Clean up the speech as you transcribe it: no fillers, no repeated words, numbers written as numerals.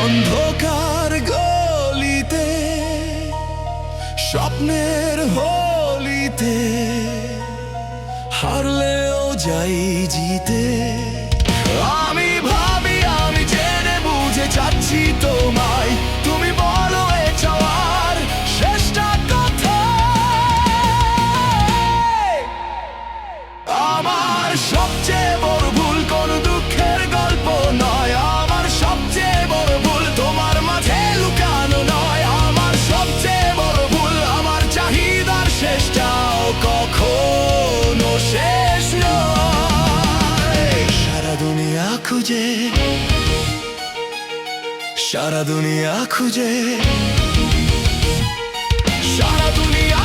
অন্ধকার গলিতে স্বপ্নের হোলিতে হারলেও যাই জিতে। আমি ভাবি আমি জেনে বুঝে চাচ্ছি তোমায়, তুমি বলো এ চাওয়ার শেষটা কোথায়? আমার সবচেয়ে বড় ভুল কোন দুঃখের গল্প নয়, আমার সবচেয়ে বড় ভুল তোমার মাঝে লুকানো নয়, আমার সবচেয়ে বড় ভুল আমার চাহিদার শেষটাও কখনো শেষ নয়। সারা দুনিয়া খুঁজে, সারা দুনিয়া খুঁজে, সারা দুনিয়া